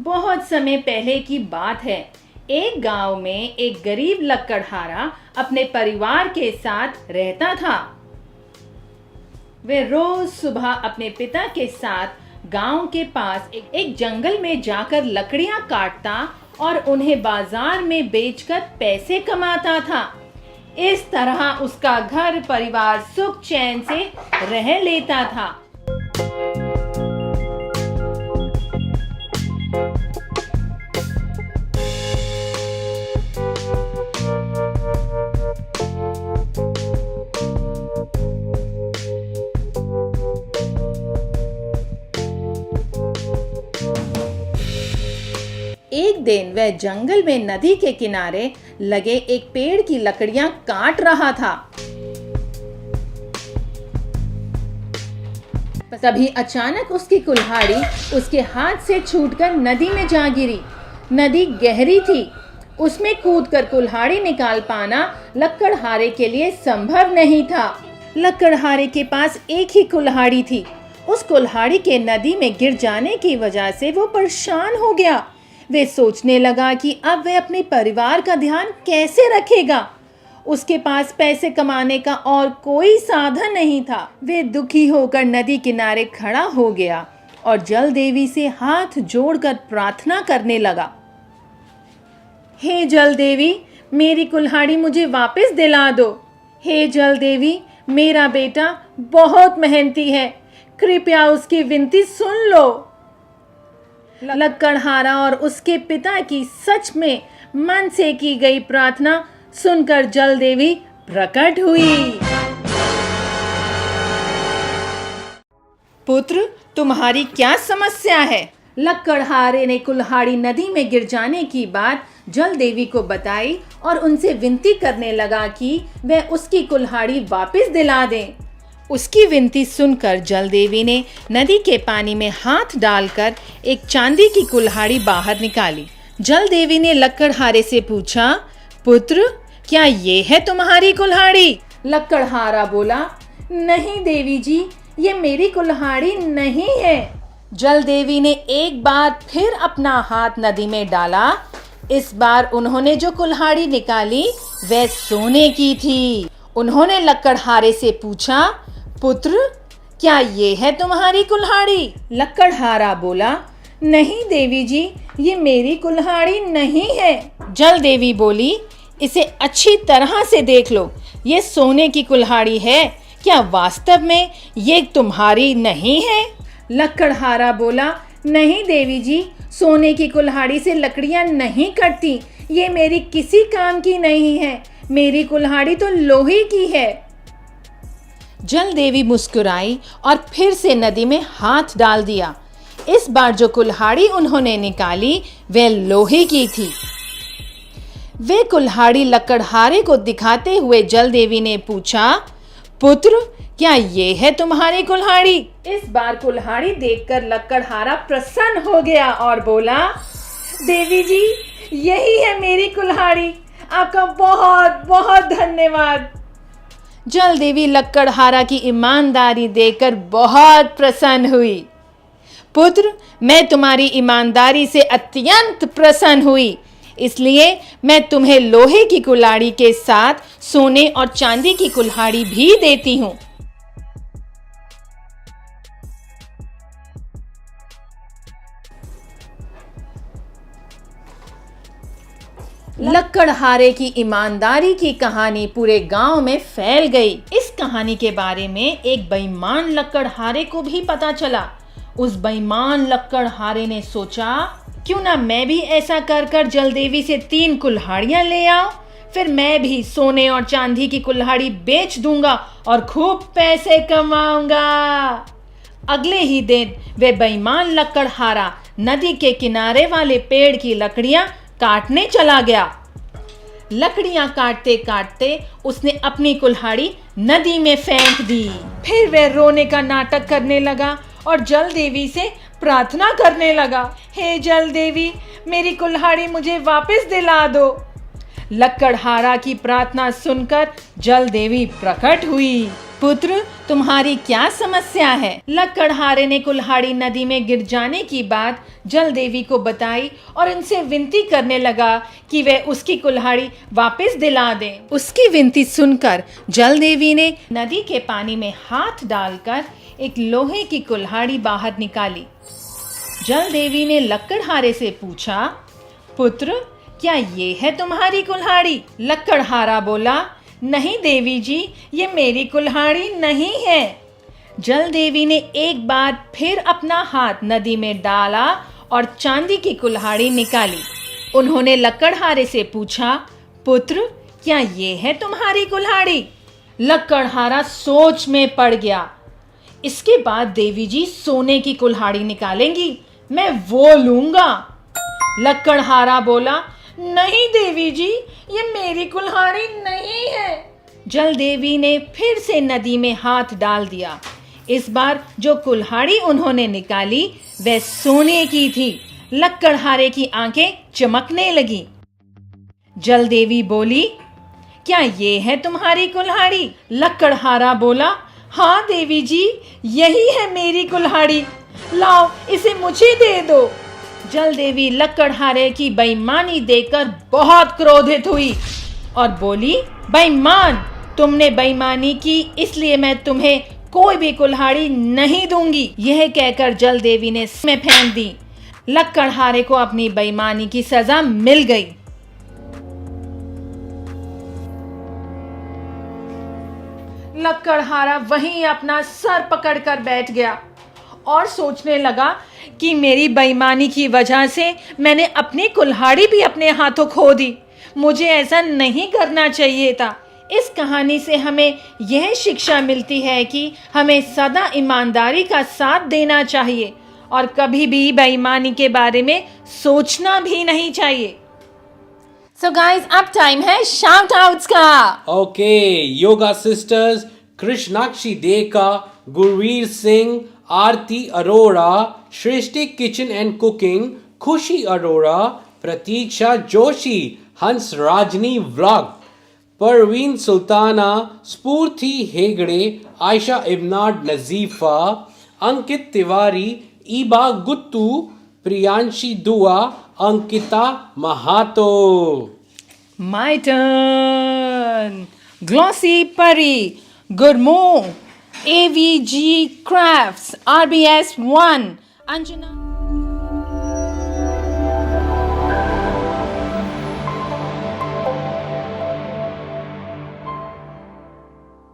बहुत समय पहले की बात है। एक गांव में एक गरीब लकड़हारा अपने परिवार के साथ रहता था। वे रोज सुबह अपने पिता के साथ गांव के पास एक जंगल में जाकर लकड़ियां काटता और उन्हें बाजार में बेचकर पैसे कमाता था। इस तरह उसका घर परिवार सुख चैन से रह लेता था। एक दिन वह जंगल में नदी के किनारे लगे एक पेड़ की लकड़ियां काट रहा था। तभी अचानक उसकी कुल्हाड़ी उसके हाथ से छूटकर नदी में जा गिरी। नदी गहरी थी, उसमें कूदकर कुल्हाड़ी निकाल पाना लकड़हारे के लिए संभव नहीं था। लकड़हारे के पास एक ही कुल्हाड़ी थी। उस कुल्हाड़ी के नदी में गिर जाने की वजह से वो परेशान हो गया। वे सोचने लगा कि अब वह अपने परिवार का ध्यान कैसे रखेगा। उसके पास पैसे कमाने का और कोई साधन नहीं था। वे दुखी होकर नदी किनारे खड़ा हो गया और जल देवी से हाथ जोड़कर प्रार्थना करने लगा। हे जल देवी, मेरी कुल्हाड़ी मुझे वापस दिला दो। हे जल देवी, मेरा बेटा बहुत मेहनती है, कृपया उसकी विनती सुन लो। लकड़हारा और उसके पिता की सच में मन से की गई प्रार्थना सुनकर जल देवी प्रकट हुई। पुत्र, तुम्हारी क्या समस्या है? लकड़हारे ने कुल्हाड़ी नदी में गिर जाने की बात जल देवी को बताई और उनसे विनती करने लगा कि वह उसकी कुल्हाड़ी वापस दिला दें। उसकी विनती सुनकर जल देवी ने नदी के पानी में हाथ डालकर एक चांदी की कुल्हाड़ी बाहर निकाली। जल देवी ने लकड़हारे से पूछा, पुत्र, क्या ये है तुम्हारी कुल्हाड़ी? लकड़हारा बोला, नहीं देवी जी, ये मेरी कुल्हाड़ी नहीं है। जल देवी ने एक बार फिर अपना हाथ नदी में डाला। इस बार उन्होंने जो कुल्हाड़ी निकाली वह सोने की थी। उन्होंने लकड़हारे से पूछा, पुत्र, क्या ये है तुम्हारी कुल्हाड़ी? लकड़हारा बोला, नहीं देवी जी, ये मेरी कुल्हाड़ी नहीं है। जल देवी बोली, इसे अच्छी तरह से देख लो, ये सोने की कुल्हाड़ी है। क्या वास्तव में ये तुम्हारी नहीं है? लकड़हारा बोला, नहीं देवी जी, सोने की कुल्हाड़ी से लकड़ियां नहीं कटती, ये मेरी किसी काम की नहीं है, मेरी कुल्हाड़ी तो लोहे की है। जल देवी मुस्कुराई और फिर से नदी में हाथ डाल दिया। इस बार जो कुल्हाड़ी उन्होंने निकाली वह लोहे की थी। वे कुल्हाड़ी लकड़हारे को दिखाते हुए जल देवी ने पूछा, पुत्र, क्या ये है तुम्हारी कुल्हाड़ी? इस बार कुल्हाड़ी देखकर लकड़हारा प्रसन्न हो गया और बोला, देवी जी, यही है मेरी कुल्हाड़ी, आपका बहुत बहुत धन्यवाद। जल देवी लकड़हारा की ईमानदारी देखकर बहुत प्रसन्न हुई। पुत्र, मैं तुम्हारी ईमानदारी से अत्यंत प्रसन्न हुई, इसलिए मैं तुम्हें लोहे की कुल्हाड़ी के साथ सोने और चांदी की कुल्हाड़ी भी देती हूँ। लकड़हारे की ईमानदारी की कहानी पूरे गांव में फैल गई। इस कहानी के बारे में एक बेईमान लकड़हारे को भी पता चला। उस बेईमान लकड़हारे ने सोचा, क्यों ना मैं भी ऐसा कर कर जल देवी से 3 कुल्हाड़ियां ले आऊं, फिर मैं भी सोने और चांदी की कुल्हाड़ी बेच दूंगा और खूब पैसे कमाऊंगा। अगले ही दिन वे बेईमान लकड़हारा नदी के किनारे वाले पेड़ की लकड़ियां काटने चला गया। लकड़ियां काटते काटते उसने अपनी कुल्हाड़ी नदी में फेंक दी। फिर वह रोने का नाटक करने लगा और जल देवी से प्रार्थना करने लगा, हे जल देवी, मेरी कुल्हाड़ी मुझे वापस दिला दो। लकड़हारा की प्रार्थना सुनकर जल देवी प्रकट हुई। पुत्र, तुम्हारी क्या समस्या है? लकड़हारे ने कुल्हाड़ी नदी में गिर जाने की बात जल देवी को बताई और उनसे विनती करने लगा कि वे उसकी कुल्हाड़ी वापस दिला दें। उसकी विनती सुनकर जल देवी ने नदी के पानी में हाथ डालकर एक लोहे की कुल्हाड़ी बाहर निकाली। जल देवी ने लकड़हारे से पूछा, पुत्र, क्या ये है तुम्हारी कुल्हाड़ी? लकड़हारा बोला, नहीं देवी जी, ये मेरी कुल्हाड़ी नहीं है। जल देवी ने एक बार फिर अपना हाथ नदी में डाला और चांदी की कुल्हाड़ी निकाली। उन्होंने लकड़हारे से पूछा, पुत्र, क्या ये है तुम्हारी कुल्हाड़ी? लकड़हारा सोच में पड़ गया। इसके बाद देवी जी सोने की कुल्हाड़ी निकालेंगी, मैं वो लूंगा। लकड़हारा बोला, नहीं देवी जी, ये मेरी कुल्हाड़ी नहीं है। जल देवी ने फिर से नदी में हाथ डाल दिया। इस बार जो कुल्हाड़ी उन्होंने निकाली वह सोने की थी। लकड़हारे की आंखें चमकने लगी। जल देवी बोली, क्या ये है तुम्हारी कुल्हाड़ी? लकड़हारा बोला, हाँ देवी जी, यही है मेरी कुल्हाड़ी, लाओ इसे मुझे दे दो। जल देवी लकड़हारे की बेईमानी देखकर बहुत क्रोधित हुई और बोली, बेईमान, तुमने बेईमानी की, इसलिए मैं तुम्हें कोई भी कुल्हाड़ी नहीं दूंगी। यह कहकर जल देवी ने में फेंक दी। लकड़हारे को अपनी बेईमानी की सजा मिल गई। लकड़हारा वहीं अपना सर पकड़कर बैठ गया और सोचने लगा कि मेरी बेईमानी की वजह से मैंने अपनी कुल्हाड़ी भी अपने हाथों खो दी। मुझे ऐसा नहीं करना चाहिए था। इस कहानी से हमें यह शिक्षा मिलती है कि हमें सदा ईमानदारी का साथ देना चाहिए और कभी भी बेईमानी के बारे में सोचना भी नहीं चाहिए। So guys, अब टाइम है शाउट आउट्स का। Okay, yoga sisters Krishnakshi Deka, Gurveer Singh, Aarti Arora, Shreshthi kitchen and cooking, Khushi Arora, प्रतीक्षा जोशी, हंस राजनी व्लॉग, परवीन सुल्ताना, स्फूर्ति हेगड़े, आयशा इब्नाड नजीफा, अंकित तिवारी, ईबा गुत्तू, प्रियांशी दुआ, अंकिता महातो। My turn. Glossy Pari, Gurmo, AVG Crafts, RBS 1, Anjana.